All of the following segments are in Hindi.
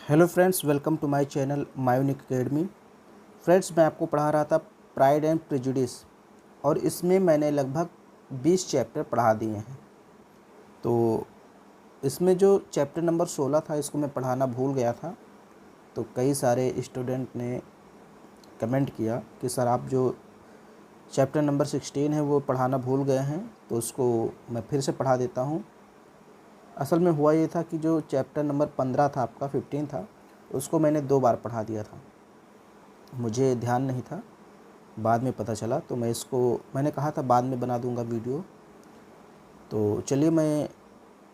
Hello friends, welcome to my channel Myonic Academy. Friends, मैं आपको पढ़ा रहा था प्राइड एंड प्रेजुडिस और इसमें मैंने लगभग 20 चैप्टर पढ़ा दिए हैं। तो इसमें जो चैप्टर नंबर 16 था इसको मैं पढ़ाना भूल गया था। तो कई सारे स्टूडेंट ने कमेंट किया कि सर आप जो चैप्टर नंबर 16 है वो पढ़ाना भूल गए हैं, तो उसको मैं फिर से पढ़ा देता हूँ। असल में हुआ ये था कि जो चैप्टर नंबर 15 था, आपका 15 था, उसको मैंने 2 बार पढ़ा दिया था। मुझे ध्यान नहीं था, बाद में पता चला, तो मैंने कहा था बाद में बना दूंगा वीडियो। तो चलिए मैं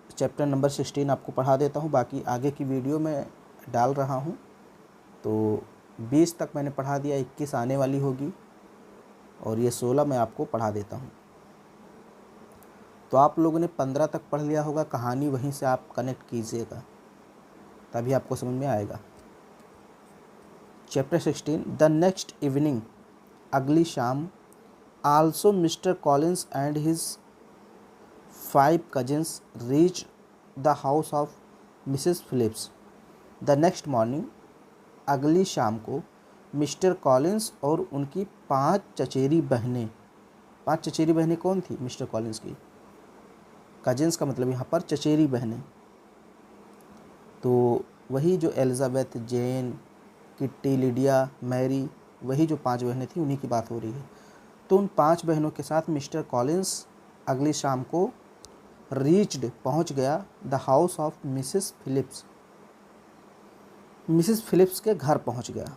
चैप्टर नंबर 16 आपको पढ़ा देता हूँ, बाकी आगे की वीडियो मैं डाल रहा हूँ। तो 20 तक मैंने पढ़ा दिया, 21 आने वाली होगी और ये 16 मैं आपको पढ़ा देता हूँ। तो आप लोगों ने 15 तक पढ़ लिया होगा, कहानी वहीं से आप कनेक्ट कीजिएगा, तभी आपको समझ में आएगा। चैप्टर 16, द नेक्स्ट इवनिंग, अगली शाम, also mister Collins and his 5 cousins reach the house of Mrs Philips. The next morning, अगली शाम को मिस्टर कॉलिंस और उनकी 5 चचेरी बहनें, 5 चचेरी बहनें कौन थी? मिस्टर कॉलिंस की। कजिन्स का मतलब यहाँ पर चचेरी बहनें, तो वही जो एलिज़ाबेथ, जेन, किट्टी, लिडिया, मैरी, वही जो 5 बहनें थी उन्हीं की बात हो रही है। तो उन 5 बहनों के साथ मिस्टर कॉलिंस अगली शाम को रीच्ड, पहुंच गया, the house of Mrs Phillips, Mrs Phillips के घर पहुंच गया।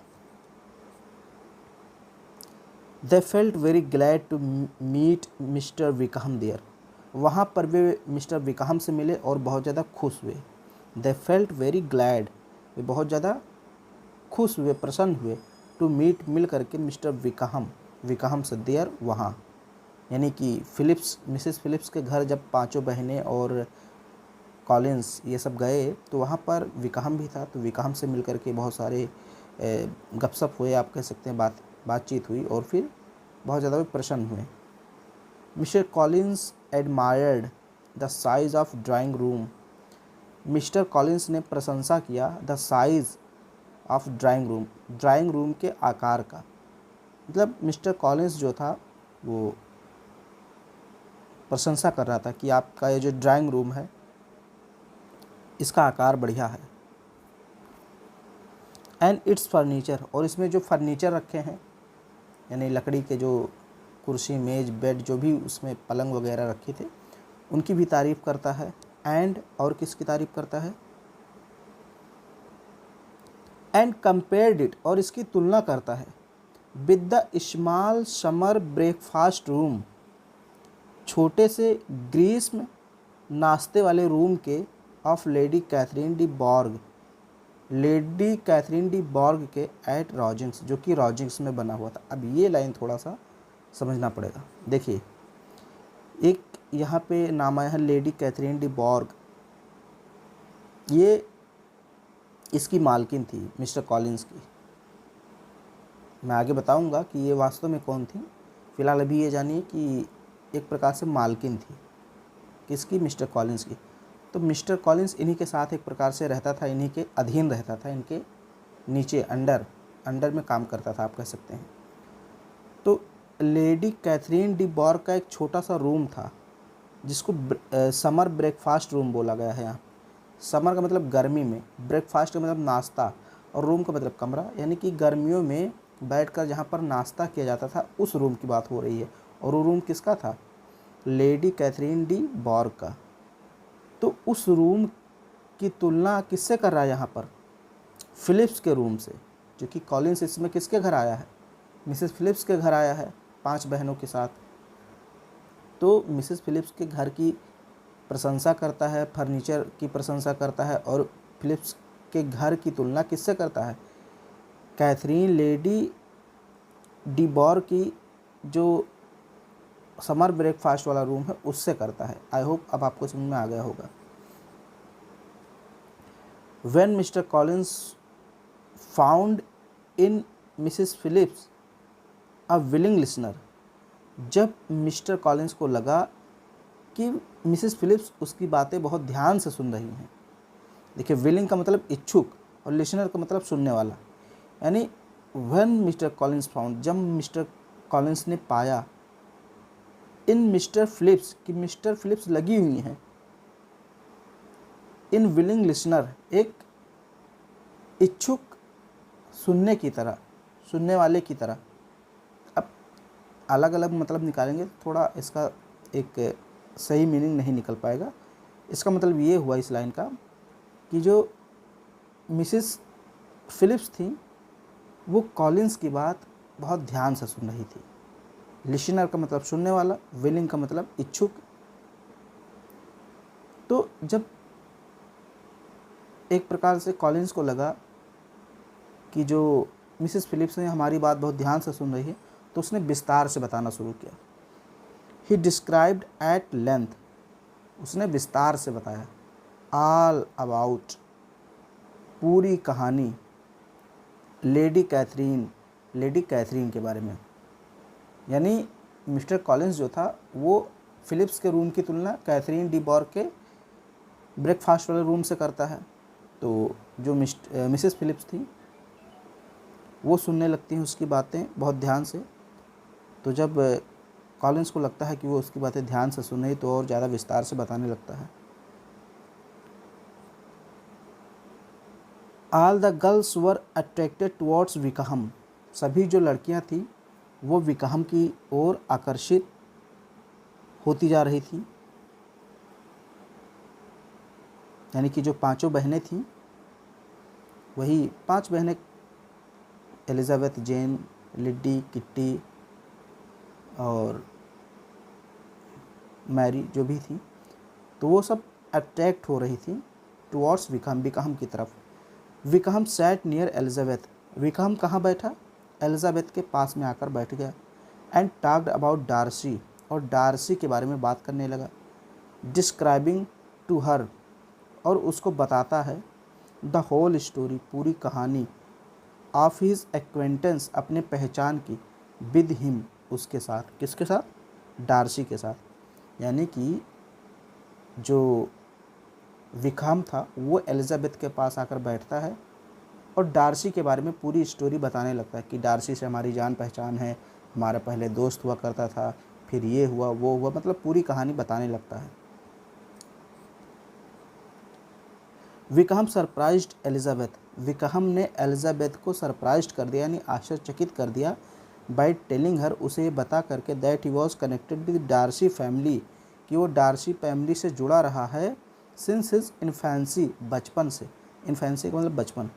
They felt very glad to meet Mr Wickham there, वहाँ पर वे मिस्टर विकहम से मिले और बहुत ज़्यादा खुश हुए। दे फेल्ट वेरी ग्लैड, वे बहुत ज़्यादा खुश हुए, प्रसन्न हुए, टू मीट, मिल करके, मिस्टर विकहम, विकहम से देयर, वहाँ, यानी कि फिलिप्स, मिसेस फिलिप्स के घर जब 5 बहनें और कॉलिंस ये सब गए तो वहाँ पर विकहम भी था। तो विकहम से मिल करके बहुत सारे गपशप हुए, आप कह सकते हैं, बातचीत हुई और फिर बहुत ज़्यादा प्रसन्न हुए। Mister Collins admired the size of drawing room, mister Collins ने प्रशंसा किया the size of drawing room के आकार का। मतलब मिस्टर कॉलिंस जो था वो प्रशंसा कर रहा था कि आपका ये जो ड्राइंग रूम है इसका आकार बढ़िया है। एंड इट्स फर्नीचर, और इसमें जो फर्नीचर रखे हैं, यानी लकड़ी के जो कुर्सी, मेज, बेड, जो भी उसमें पलंग वगैरह रखे थे, उनकी भी तारीफ़ करता है। एंड, और किसकी तारीफ़ करता है? एंड कंपेयर्ड इट, और इसकी तुलना करता है, with the small summer breakfast room, छोटे से ग्रीष्म नाश्ते वाले रूम के, of Lady Catherine de Bourgh, Lady Catherine de Bourgh के, एट रॉजिंग्स, जो कि रॉजिंग्स में बना हुआ था। अब ये लाइन थोड़ा सा समझना पड़ेगा। देखिए, एक यहाँ पे नाम आया है लेडी कैथरीन डी बॉर्ग, ये इसकी मालकिन थी, मिस्टर कॉलिंस की। मैं आगे बताऊंगा कि ये वास्तव में कौन थी। फ़िलहाल अभी ये जानिए कि एक प्रकार से मालकिन थी, किसकी? मिस्टर कॉलिंस की। तो मिस्टर कॉलिंस इन्हीं के साथ एक प्रकार से रहता था, इन्हीं के अधीन रहता था, इनके नीचे, अंडर में काम करता था, आप कह सकते हैं। तो लेडी कैथरीन डी बॉर्ग का एक छोटा सा रूम था जिसको समर ब्रेकफास्ट रूम बोला गया है। यहाँ समर का मतलब गर्मी में, ब्रेकफास्ट का मतलब नाश्ता, और रूम का मतलब कमरा, यानी कि गर्मियों में बैठकर जहाँ पर नाश्ता किया जाता था उस रूम की बात हो रही है। और वो रूम किसका था? लेडी कैथरीन डी बॉर्ग का। तो उस रूम की तुलना किससे कर रहा है यहाँ पर? फिलिप्स के रूम से, जो कि कॉलिंस इसमें किसके घर आया है? मिसेस फिलिप्स के घर आया है 5 बहनों के साथ। तो मिसेस फिलिप्स के घर की प्रशंसा करता है, फर्नीचर की प्रशंसा करता है, और फिलिप्स के घर की तुलना किससे करता है? कैथरीन लेडी डी बॉर्ग की जो समर ब्रेकफास्ट वाला रूम है उससे करता है। आई होप अब आपको समझ में आ गया होगा। When mister Collins found in Mrs Philips a willing listener, जब मिस्टर कॉलिंस को लगा कि मिसेस फिलिप्स उसकी बातें बहुत ध्यान से सुन रही हैं। देखिए, विलिंग का मतलब इच्छुक, और लिसनर का मतलब सुनने वाला। यानी व्हेन मिस्टर कॉलिंस फाउंड, जब मिस्टर कॉलिंस ने पाया, इन मिस्टर फिलिप्स, कि मिस्टर फिलिप्स लगी हुई हैं, इन विलिंग लिसनर, एक इच्छुक सुनने की तरह, सुनने वाले की तरह। अब अलग अलग मतलब निकालेंगे, थोड़ा इसका एक सही मीनिंग नहीं निकल पाएगा। इसका मतलब ये हुआ इस लाइन का कि जो मिसिस फिलिप्स थी वो कॉलिंस की बात बहुत ध्यान से सुन रही थी। लिसनर का मतलब सुनने वाला, विलिंग का मतलब इच्छुक। तो जब एक प्रकार से कॉलिंस को लगा कि जो मिसिस फिलिप्स ने हमारी बात बहुत ध्यान से सुन रही है, तो उसने विस्तार से बताना शुरू किया। ही डिस्क्राइब्ड एट लेंथ, उसने विस्तार से बताया, ऑल अबाउट, पूरी कहानी, लेडी कैथरीन के बारे में। यानी मिस्टर कॉलिंस जो था वो फिलिप्स के रूम की तुलना कैथरीन डी बॉर के ब्रेकफास्ट वाले रूम से करता है। तो जो मिसेस फिलिप्स थी वो सुनने लगती हैं उसकी बातें बहुत ध्यान से। तो जब कॉलिंस को लगता है कि वो उसकी बातें ध्यान से सुन रही, तो और ज़्यादा विस्तार से बताने लगता है। All the girls were attracted towards Wickham, सभी जो लड़कियां थी वो विकहम की ओर आकर्षित होती जा रही थी। यानी कि जो पांचों बहनें थीं, वही 5 बहनें, एलिजाबेथ, जेन, लिडी, किट्टी और मैरी जो भी थी, तो वो सब अट्रैक्ट हो रही थी टुवर्ड्स विकहम की तरफ। Wickham sat near Elizabeth, Wickham कहाँ बैठा? एलिजाबेथ के पास में आकर बैठ गया। एंड टॉक्ड अबाउट डार्सी, और डार्सी के बारे में बात करने लगा। डिस्क्राइबिंग टू हर, और उसको बताता है, द होल स्टोरी, पूरी कहानी, ऑफ हिज एक्वेंटेंस, अपने पहचान की, विद हिम, उसके साथ। किसके साथ? डार्सी के साथ। यानी कि जो विकहम था वो एलिजाबेथ के पास आकर बैठता है और डार्सी के बारे में पूरी स्टोरी बताने लगता है कि डार्सी से हमारी जान पहचान है, हमारा पहले दोस्त हुआ करता था, फिर ये हुआ वो हुआ, मतलब पूरी कहानी बताने लगता है। विकहम सरप्राइज्ड एलिजाबेथ, विकहम ने एलिजाबेथ को सरप्राइज्ड कर दिया, यानी आश्चर्यचकित कर दिया, बाय टेलिंग हर, उसे ये बता करके, that he was connected with Darcy family, कि वो डार्सी फैमिली से जुड़ा रहा है, सिंस हिज इन्फेंसी, बचपन से। इन्फेंसी का मतलब बचपन।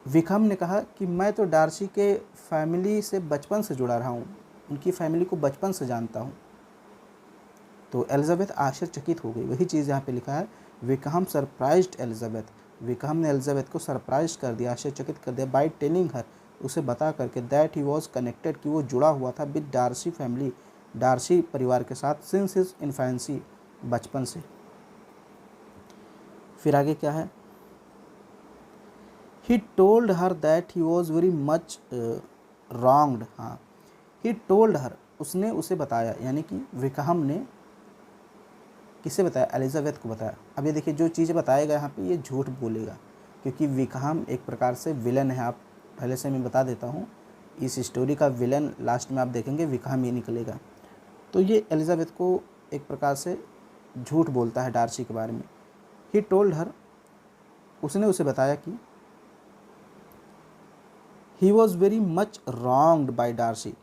विकहम ने कहा कि मैं तो डार्सी के फैमिली से बचपन से जुड़ा रहा हूँ, उनकी फैमिली को बचपन से जानता हूँ। तो एलिजाबेथ आश्चर्यचकित हो गई। वही चीज़ यहाँ पे लिखा है, विकहम सरप्राइज्ड एलिजाबेथ, विकहम ने एलिजाबेथ को सरप्राइज कर दिया, आश्चर्यचकित कर दिया, बाय टेलिंग हर, उसे बता करके, दैट ही वॉज कनेक्टेड, कि वो जुड़ा हुआ था, विद डार्सी फैमिली, डार्सी परिवार के साथ, सिंस हिज इन्फेंसी, बचपन से। फिर आगे क्या है? He told her that he was very much wronged, हाँ, ही टोल्ड हर, उसने उसे बताया, यानी कि विकहम ने किसे बताया? एलिजाबेथ को बताया। अब ये देखिए, जो चीज़ बताएगा यहाँ पे ये झूठ बोलेगा, क्योंकि विकहम एक प्रकार से विलन है। आप पहले से मैं बता देता हूँ, इस स्टोरी का विलन लास्ट में आप देखेंगे विकहम ही निकलेगा। तो ये एलिजाबेथ को एक प्रकार से झूठ बोलता है डार्सी के बारे में। ही टोल्ड हर, उसने उसे बताया कि he was very much wronged by Darcy,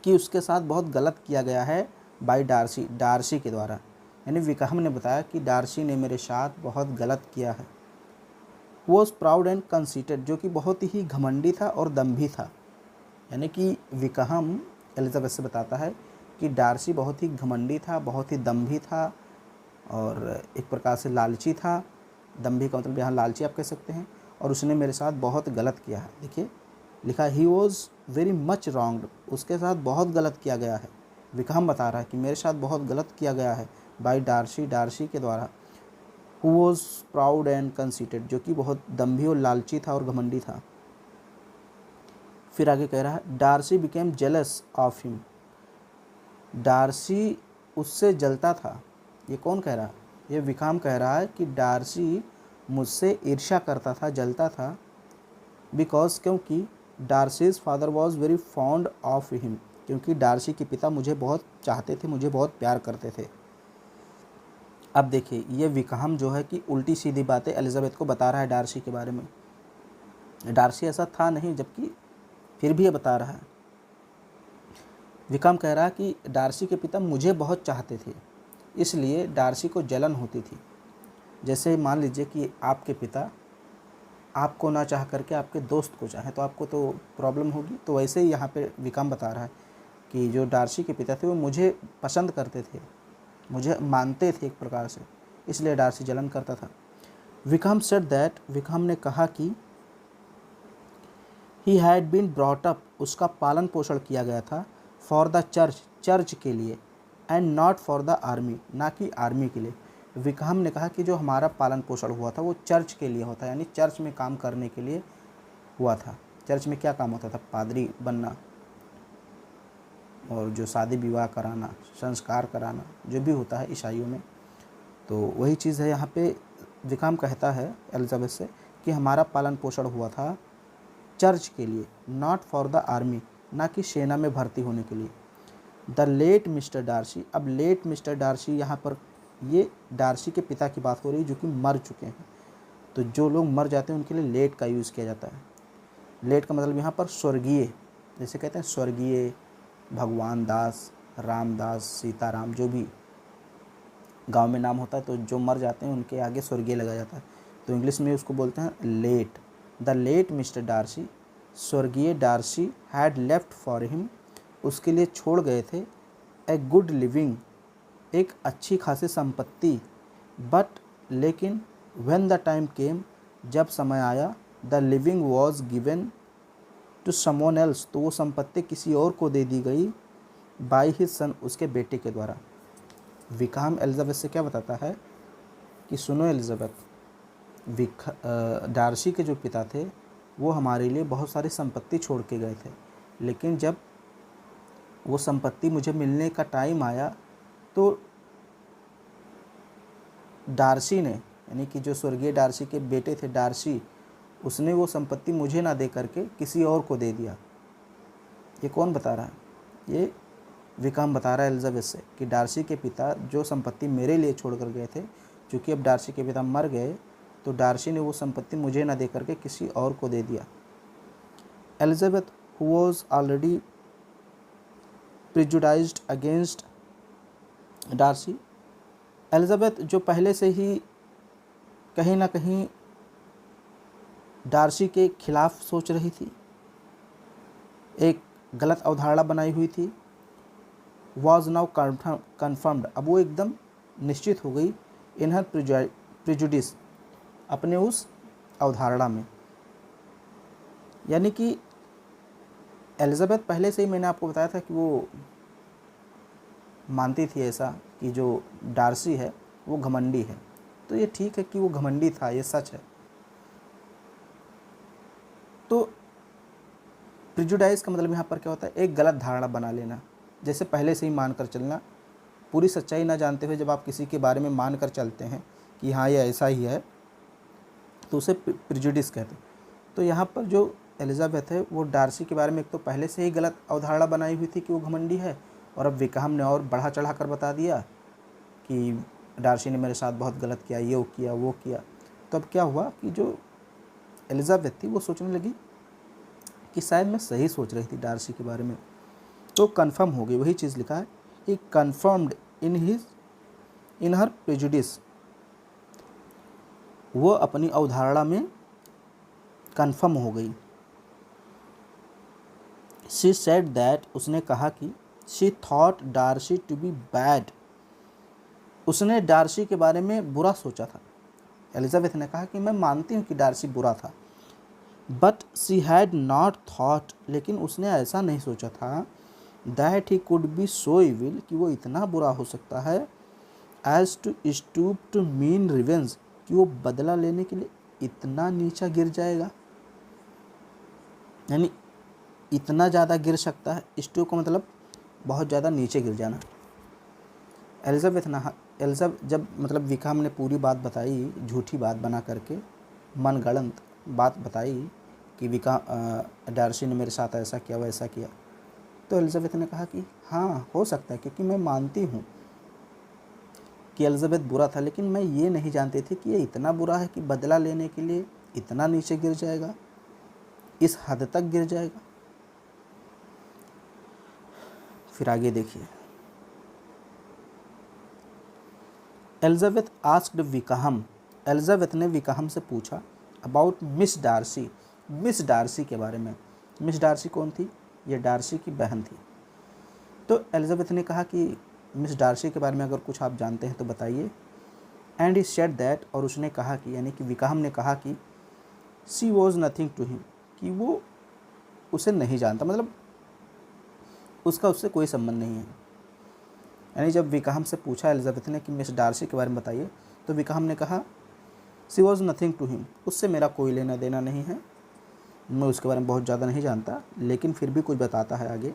कि उसके साथ बहुत गलत किया गया है, बाय डार्सी, डार्सी के द्वारा। यानी विकहम ने बताया कि डार्सी ने मेरे साथ बहुत गलत किया है। वॉज प्राउड एंड कंसीटेड, जो कि बहुत ही घमंडी था और दम्भी था। यानी कि विकहम एलिजाबेथ से बताता है कि डार्सी बहुत ही घमंडी था, बहुत ही दम्भी था और एक प्रकार से लालची था। दम्भी का मतलब यहाँ लालची आप कह सकते हैं। और उसने मेरे साथ बहुत गलत किया है। देखिए लिखा, ही वॉज वेरी मच रॉन्ग्ड, उसके साथ बहुत गलत किया गया है। विकहम बता रहा है कि मेरे साथ बहुत गलत किया गया है, बाय डार्सी, डार्सी के द्वारा। Who was proud and conceited, जो कि बहुत दम्भी और लालची था और घमंडी था। फिर आगे कह रहा है, Darcy became jealous of him, Darcy उससे जलता था। ये कौन कह रहा है? ये विकहम कह रहा है कि डार्सी मुझसे ईर्ष्या करता था, जलता था, बिकॉज क्योंकि Darcy's father was very fond of him, क्योंकि डार्सी के पिता मुझे बहुत चाहते थे, मुझे बहुत प्यार करते थे। अब देखिए ये विकहम जो है कि उल्टी सीधी बातें एलिजाबेथ को बता रहा है डार्सी के बारे में। डार्सी ऐसा था नहीं, जबकि फिर भी ये बता रहा है। विकहम कह रहा है कि डार्सी के पिता मुझे बहुत चाहते थे, इसलिए डार्सी को जलन होती थी। जैसे मान लीजिए कि आपके पिता आपको ना चाह करके आपके दोस्त को चाहे तो आपको तो प्रॉब्लम होगी। तो वैसे ही यहाँ पे विकहम बता रहा है कि जो डार्सी के पिता थे वो मुझे पसंद करते थे, मुझे मानते थे एक प्रकार से, इसलिए डार्सी जलन करता था। विकहम सेड दैट, विकहम ने कहा कि he had been brought up, उसका पालन पोषण किया गया था, फॉर द चर्च, चर्च के लिए, and not for the army, ना कि आर्मी के लिए। विकहम ने कहा कि जो हमारा पालन पोषण हुआ था वो चर्च के लिए होता है, यानी चर्च में काम करने के लिए हुआ था। चर्च में क्या काम होता था? पादरी बनना और जो शादी विवाह कराना, संस्कार कराना, जो भी होता है ईसाइयों में, तो वही चीज़ है यहाँ पे। विकहम कहता है एलिजाबेथ से कि हमारा पालन पोषण हुआ था चर्च के लिए, नॉट फॉर द आर्मी, ना कि सेना में भर्ती होने के लिए। द लेट मिस्टर डार्सी, अब लेट मिस्टर डार्सी यहाँ पर ये डार्सी के पिता की बात हो रही है जो कि मर चुके हैं। तो जो लोग मर जाते हैं उनके लिए लेट का यूज़ किया जाता है। लेट का मतलब यहाँ पर स्वर्गीय, जैसे कहते हैं स्वर्गीय भगवान दास, रामदास, सीताराम, जो भी गांव में नाम होता है, तो जो मर जाते हैं उनके आगे स्वर्गीय लगा जाता है, तो इंग्लिश में उसको बोलते हैं late. The late Mister Darcy, स्वर्गीय Darcy, had left for him, उसके लिए छोड़ गए थे, ए गुड लिविंग, एक अच्छी खासी संपत्ति, बट लेकिन, व्हेन द टाइम केम, जब समय आया, the living was given to someone else, तो वो संपत्ति किसी और को दे दी गई, बाय हिज सन, उसके बेटे के द्वारा। विकहम एलिजाबेथ से क्या बताता है कि सुनो एलिजाबेथ, डार्सी के जो पिता थे वो हमारे लिए बहुत सारी संपत्ति छोड़ के गए थे, लेकिन जब वो संपत्ति मुझे मिलने का टाइम आया तो डार्सी ने, यानी कि जो स्वर्गीय डार्सी के बेटे थे डार्सी, उसने वो संपत्ति मुझे ना दे करके किसी और को दे दिया। ये कौन बता रहा है? ये विकहम बता रहा है एलिजाबेथ से कि डार्सी के पिता जो संपत्ति मेरे लिए छोड़ कर गए थे, क्योंकि अब डार्सी के पिता मर गए, तो डार्सी ने वो संपत्ति मुझे ना दे करके किसी और को दे दिया। Elizabeth who was already prejudiced against Darcy, Elizabeth जो पहले से ही कहीं ना कहीं डार्सी के खिलाफ सोच रही थी, एक गलत अवधारणा बनाई हुई थी, वॉज नाउ कन्फर्म्ड, अब वो एकदम निश्चित हो गई, इन हर प्रिजुडिस, अपने उस अवधारणा में। यानी कि एलिजाबेथ पहले से ही, मैंने आपको बताया था कि वो मानती थी ऐसा कि जो डार्सी है वो घमंडी है। तो ये ठीक है कि वो घमंडी था, ये सच है। तो प्रिजुडाइज का मतलब यहाँ पर क्या होता है? एक गलत धारणा बना लेना, जैसे पहले से ही मान कर चलना, पूरी सच्चाई ना जानते हुए जब आप किसी के बारे में मान कर चलते हैं कि हाँ ये ऐसा ही है, तो उसे प्रिजुडिस कहते हैं। तो यहाँ पर जो एलिजाबेथ है वो डार्सी के बारे में एक तो पहले से ही गलत अवधारणा बनाई हुई थी कि वो घमंडी है, और अब विकहम ने और बढ़ा चढ़ा कर बता दिया कि डार्सी ने मेरे साथ बहुत गलत किया, ये किया वो किया। तो अब क्या हुआ कि जो एलिजाबेथ थी वो सोचने लगी कि शायद मैं सही सोच रही थी डार्सी के बारे में, तो कन्फर्म हो गई। वही चीज़ लिखा है, ही कन्फर्म्ड इन हर प्रेजुडिस, वो अपनी अवधारणा में कन्फर्म हो गई। शी सेड दैट, उसने कहा कि she thought Darcy to be bad, उसने डार्सी के बारे में बुरा सोचा था। एलिजाबेथ ने कहा कि मैं मानती हूँ कि डार्सी बुरा था, but she had not thought, लेकिन उसने ऐसा नहीं सोचा था, that he could be so evil, कि वो इतना बुरा हो सकता है, as to stoop to mean revenge, कि वो बदला लेने के लिए इतना नीचा गिर जाएगा, यानी इतना ज़्यादा गिर सकता है। स्टूप का मतलब बहुत ज़्यादा नीचे गिर जाना। एलिज़ाबेथ जब मतलब विकाम ने पूरी बात बताई, झूठी बात बना करके, मनगढ़ंत बात बताई कि डार्सी ने मेरे साथ ऐसा किया वैसा किया, तो एलिज़ाबेथ ने कहा कि हाँ हो सकता है, क्योंकि मैं मानती हूँ कि एलिज़ाबेथ बुरा था, लेकिन मैं ये नहीं जानती थी कि ये इतना बुरा है कि बदला लेने के लिए इतना नीचे गिर जाएगा, इस हद तक गिर जाएगा। फिर आगे देखिए, एलिज़ाबेथ आस्क्ड विकाहम, एलिज़ाबेथ ने विकाहम से पूछा about Miss Darcy, Miss Darcy के बारे में। मिस डार्सी कौन थी? ये डार्सी की बहन थी। तो एलिज़ाबेथ ने कहा कि मिस डार्सी के बारे में अगर कुछ आप जानते हैं तो बताइए। एंड ही सेड दैट, और उसने कहा कि यानी कि विकाहम ने कहा कि she was nothing to him, कि वो उसे नहीं जानता, मतलब उसका उससे कोई संबंध नहीं है। यानी जब विकाहम से पूछा एलिज़ाबेथ ने कि मिस डार्सी के बारे में बताइए, तो विकाहम ने कहा she was nothing to him, उससे मेरा कोई लेना देना नहीं है, मैं उसके बारे में बहुत ज़्यादा नहीं जानता, लेकिन फिर भी कुछ बताता है आगे।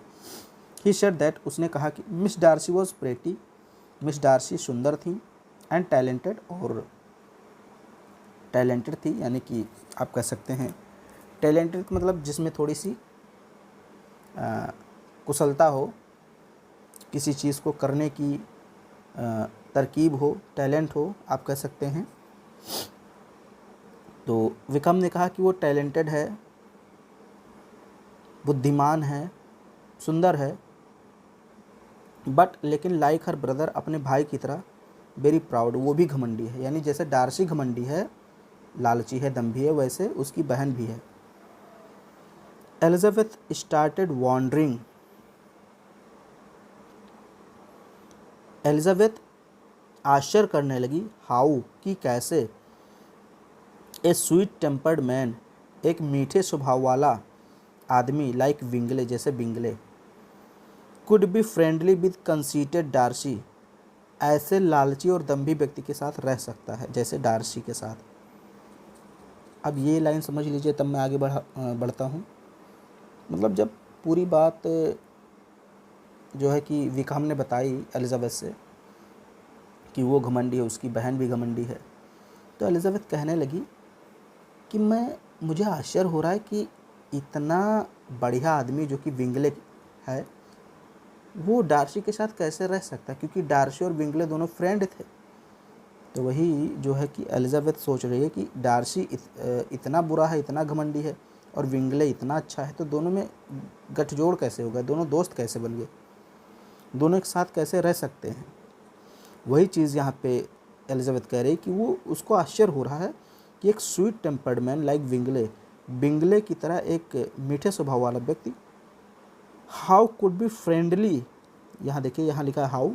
ही सेड दैट, उसने कहा कि Miss Darcy was pretty, Miss Darcy सुंदर थी, एंड टैलेंटेड, और टैलेंटेड थी, यानी कि आप कह सकते हैं टैलेंटेड मतलब जिसमें थोड़ी सी कुशलता हो, किसी चीज़ को करने की तरकीब हो, टैलेंट हो, आप कह सकते हैं। तो विक्रम ने कहा कि वो टैलेंटेड है, बुद्धिमान है, सुंदर है, बट लेकिन लाइक हर ब्रदर, अपने भाई की तरह, वेरी प्राउड, वो भी घमंडी है। यानी जैसे डार्सी घमंडी है, लालची है, दम्भी है, वैसे उसकी बहन भी है। एलिज़ाबेथ स्टार्टेड वॉन्डरिंग, एलिज़ाबेथ आश्चर्य करने लगी, हाउ, कि कैसे, ए स्वीट टेम्पर्ड मैन, एक मीठे स्वभाव वाला आदमी, लाइक विंगले, जैसे Bingley, could be friendly with conceited Darcy, ऐसे लालची और दम्भी व्यक्ति के साथ रह सकता है जैसे डार्सी के साथ। अब ये लाइन समझ लीजिए, तब मैं आगे बढ़ता हूँ। मतलब जब पूरी बात जो है कि विकाम ने बताई एलिज़ाबेथ से कि वो घमंडी है, उसकी बहन भी घमंडी है, तो एलिज़ाबेथ कहने लगी कि मुझे आश्चर्य हो रहा है कि इतना बढ़िया आदमी जो कि विंगले है, वो डार्सी के साथ कैसे रह सकता है, क्योंकि डार्सी और विंगले दोनों फ्रेंड थे। तो वही जो है कि एलिज़ाबेथ सोच रही है कि डार्सी इतना बुरा है, इतना घमंडी है, और विंगले इतना अच्छा है, तो दोनों में गठजोड़ कैसे होगा, दोनों दोस्त कैसे बन गए, दोनों एक साथ कैसे रह सकते हैं। वही चीज़ यहाँ पे एलिज़ाबेथ कह रही कि वो उसको आश्चर्य हो रहा है कि एक स्वीट टेम्पर्ड मैन लाइक विंगले, विंगले की तरह एक मीठे स्वभाव वाला व्यक्ति, हाउ कुड बी फ्रेंडली, यहाँ देखिए यहाँ लिखा है हाउ,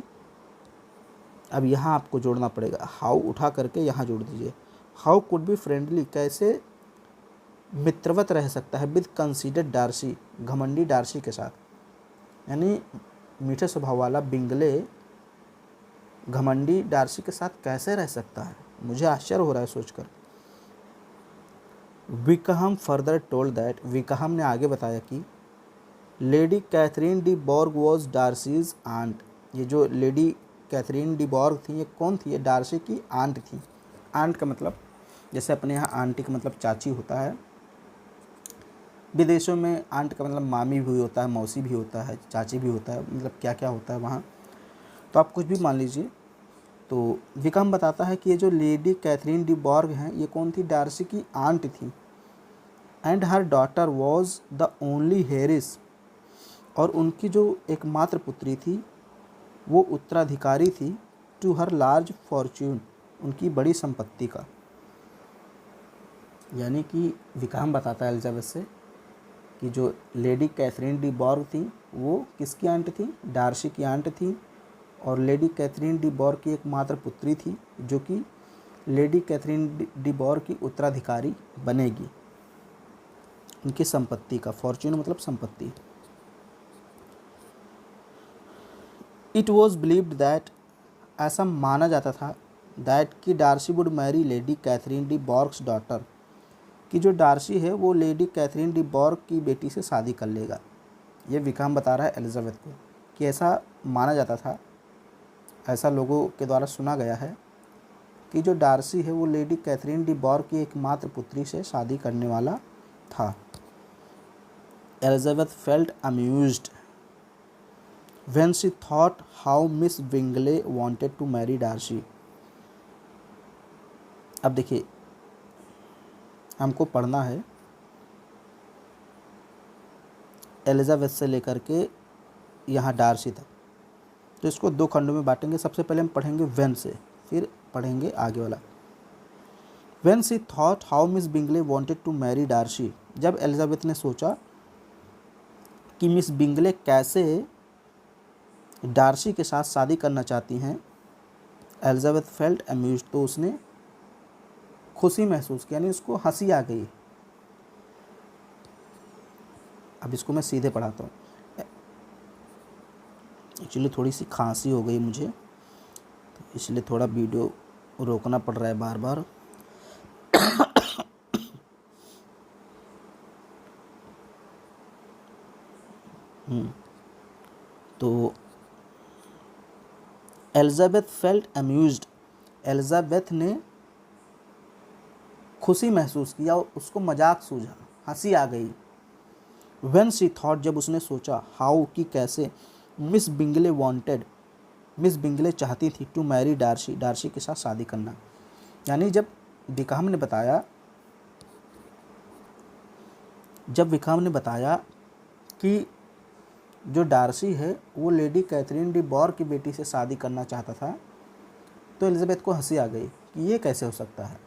अब यहाँ आपको जोड़ना पड़ेगा, हाउ उठा करके यहाँ जोड़ दीजिए, हाउ कुड बी फ्रेंडली, कैसे मित्रवत रह सकता है, विद कंसीडर्ड डार्सी, घमंडी डार्सी के साथ। यानी मीठे स्वभाव वाला विंगले घमंडी डार्सी के साथ कैसे रह सकता है, मुझे आश्चर्य हो रहा है सोचकर। Wickham further told that, Wickham ने आगे बताया कि Lady Catherine de Bourgh was Darcy's aunt, ये जो लेडी कैथरीन डी बॉर्ग थी, ये कौन थी? ये डार्सी की आंट थी। आंट का मतलब जैसे अपने यहाँ आंटी का मतलब चाची होता है, विदेशों में आंट का मतलब मामी भी होता है, मौसी भी होता है, चाची भी होता है, मतलब क्या क्या होता है वहाँ, तो आप कुछ भी मान लीजिए। तो विकाम बताता है कि ये जो लेडी कैथरीन डी बॉर्ग हैं, ये कौन थी? डार्सी की आंट थी। And her daughter was the only Harris, और उनकी जो एकमात्र पुत्री थी वो उत्तराधिकारी थी टू हर लार्ज फॉर्च्यून, उनकी बड़ी संपत्ति का। यानी कि विकाम बताता है एलिज़ाबेथ से कि जो लेडी कैथरीन डी बॉर्ग थी वो किसकी आंट थी? डार्सी की आंट थी, और लेडी कैथरीन डी बॉर्ग की एकमात्र पुत्री थी जो कि लेडी कैथरीन डी बॉर्ग की उत्तराधिकारी बनेगी, उनकी संपत्ति का। फॉर्च्यून मतलब संपत्ति। इट वॉज बिलीव्ड दैट, ऐसा माना जाता था, दैट कि Darcy would marry Lady Catherine de Bourgh's daughter, कि जो डार्सी है वो लेडी कैथरीन डी बॉर्ग की बेटी से शादी कर लेगा। ये विकाम बता रहा है एलिज़ाबेथ को कि ऐसा माना जाता था, ऐसा लोगों के द्वारा सुना गया है कि जो डार्सी है वो लेडी कैथरीन डी बॉर की एकमात्र पुत्री से शादी करने वाला था। Elizabeth felt amused when she thought how Miss Bingley wanted to marry Darcy. अब देखिए, हमको पढ़ना है एलिजाबेथ से लेकर के यहाँ डार्सी तक, तो इसको 2 खंडों में बांटेंगे। सबसे पहले हम पढ़ेंगे व्हेन से, फिर पढ़ेंगे आगे वाला। When she thought how Miss Bingley wanted to marry Darcy, जब एलिजाबेथ ने सोचा कि मिस बिंगले कैसे डार्सी के साथ शादी करना चाहती हैं, एलिजाबेथ फेल्ट अम्यूज्ड, तो उसने खुशी महसूस की, यानी उसको हंसी आ गई। अब इसको मैं सीधे पढ़ाता हूँ। एक्चुअली थोड़ी सी खांसी हो गई मुझे, तो इसलिए थोड़ा वीडियो रोकना पड़ रहा है बार बार। तो एलिजाबेथ फेल्ट अम्यूज्ड, एलिजाबेथ ने खुशी महसूस किया, उसको मजाक सूझा, हंसी आ गई। व्हेन शी थॉट, जब उसने सोचा, हाउ कि कैसे, miss Bingley wanted, miss Bingley चाहती थी, टू मैरी डार्सी, डार्सी के साथ शादी करना। यानी जब विकाम ने बताया कि जो डार्सी है वो लेडी कैथरीन डी बॉर की बेटी से शादी करना चाहता था, तो एलिजाबेथ को हंसी आ गई कि ये कैसे हो सकता है।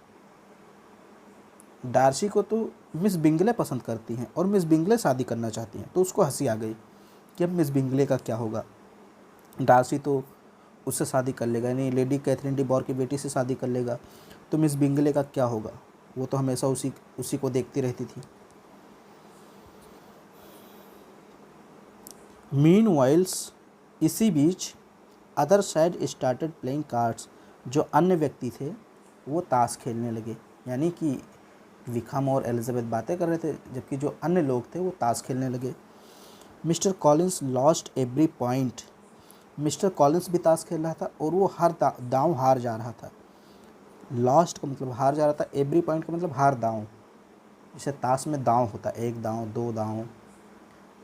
डार्सी को तो मिस बिंगले पसंद करती हैं और मिस बिंगले शादी करना चाहती हैं, तो उसको हंसी आ गई कि अब मिस बिंगले का क्या होगा। डार्सी तो उससे शादी कर लेगा, यानी लेडी कैथरीन डी बॉर की बेटी से शादी कर लेगा, तो मिस बिंगले का क्या होगा। वो तो हमेशा उसी को देखती रहती थी। मीनवाइल्स, इसी बीच other side started playing cards, जो अन्य व्यक्ति थे वो ताश खेलने लगे। यानी कि विकाम और एलिजाबेथ बातें कर रहे थे, जबकि जो अन्य लोग थे वो ताश खेलने लगे। Mister Collins lost every point, mister Collins भी ताश खेल रहा था और वो हर दांव हार जा रहा था। लॉस्ट का मतलब हार जा रहा था, एवरी पॉइंट का मतलब हार दांव। जैसे ताश में दांव होता है, 1 दांव 2 दांव,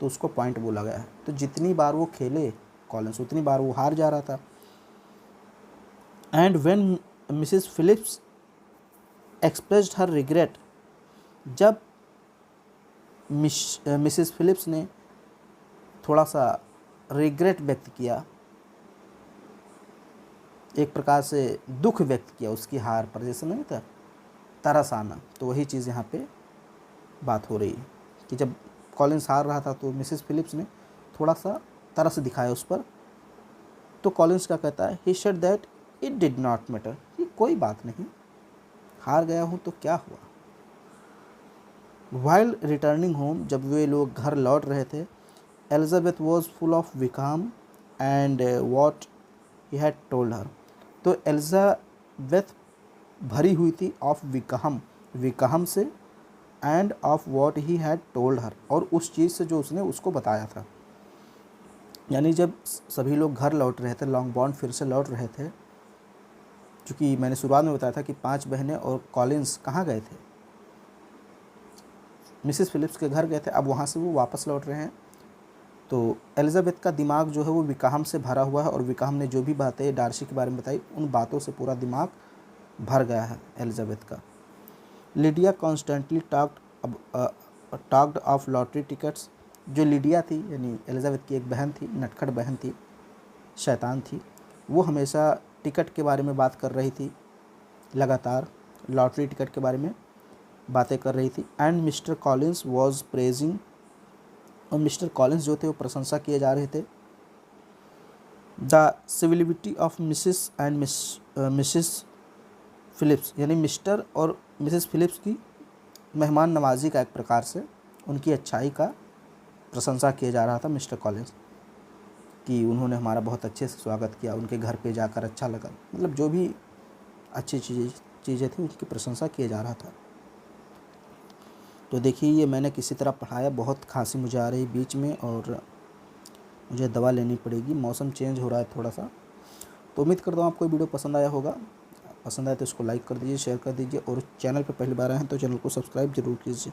तो उसको पॉइंट बोला गया है। तो जितनी बार वो खेले कॉलिंस, उतनी बार वो हार जा रहा था। And when Mrs Philips expressed her regret, जब मिसेस फिलिप्स ने थोड़ा सा रिग्रेट व्यक्त किया, एक प्रकार से दुख व्यक्त किया उसकी हार पर, जैसे नहीं था तरस आना, तो वही चीज़ यहाँ पे बात हो रही है कि जब कॉलिंस हार रहा था तो मिसेस फिलिप्स ने थोड़ा सा तरस दिखाया उस पर। तो कॉलिंस क्या कहता है, he said that it did not matter, कि कोई बात नहीं, हार गया हूँ तो क्या हुआ। वाइल रिटर्निंग होम, जब वे लोग घर लौट रहे थे, Elizabeth was full of Wickham and what he had told her, तो एलिजाबेथ भरी हुई थी ऑफ विकाम से, and of what he had told her, और उस चीज़ से जो उसने उसको बताया था। यानी जब सभी लोग घर लौट रहे थे, लॉन्गबॉर्न फिर से लौट रहे थे, क्योंकि मैंने शुरुआत में बताया था कि 5 बहनें और कॉलिंस कहाँ गए थे, मिसेस फिलिप्स के घर गए थे, अब वहाँ से वो वापस लौट रहे हैं। तो एलिजाबेथ का दिमाग जो है वो विकाम से भरा हुआ है, और विकाम ने जो भी बातें डार्सी के बारे में बताई, उन बातों से पूरा दिमाग भर गया है एलिजाबेथ का। Lydia constantly talked of lottery tickets, जो लिडिया थी यानी एलिजाबेथ की एक बहन थी, नटखट बहन थी, शैतान थी, वो हमेशा टिकट के बारे में बात कर रही थी, लगातार लॉटरी टिकट के बारे में बातें कर रही थी। And Mr Collins was praising, और मिस्टर कॉलिंस जो थे वो प्रशंसा किए जा रहे थे, the civility of Mrs and Mrs Phillips, यानी मिस्टर और मिसेस फिलिप्स की मेहमान नवाजी का, एक प्रकार से उनकी अच्छाई का प्रशंसा किया जा रहा था मिस्टर कॉलिंस, कि उन्होंने हमारा बहुत अच्छे से स्वागत किया, उनके घर पे जाकर अच्छा लगा, मतलब जो भी अच्छी चीज़ें थी उनकी प्रशंसा किया जा रहा था। तो देखिए, ये मैंने किसी तरह पढ़ाया, बहुत खांसी मुझे आ रही बीच में और मुझे दवा लेनी पड़ेगी, मौसम चेंज हो रहा है थोड़ा सा। तो उम्मीद करता हूँ आपको वीडियो पसंद आया होगा। पसंद आए तो इसको लाइक कर दीजिए, शेयर कर दीजिए, और चैनल पर पहली बार आए हैं तो चैनल को सब्सक्राइब जरूर कीजिए।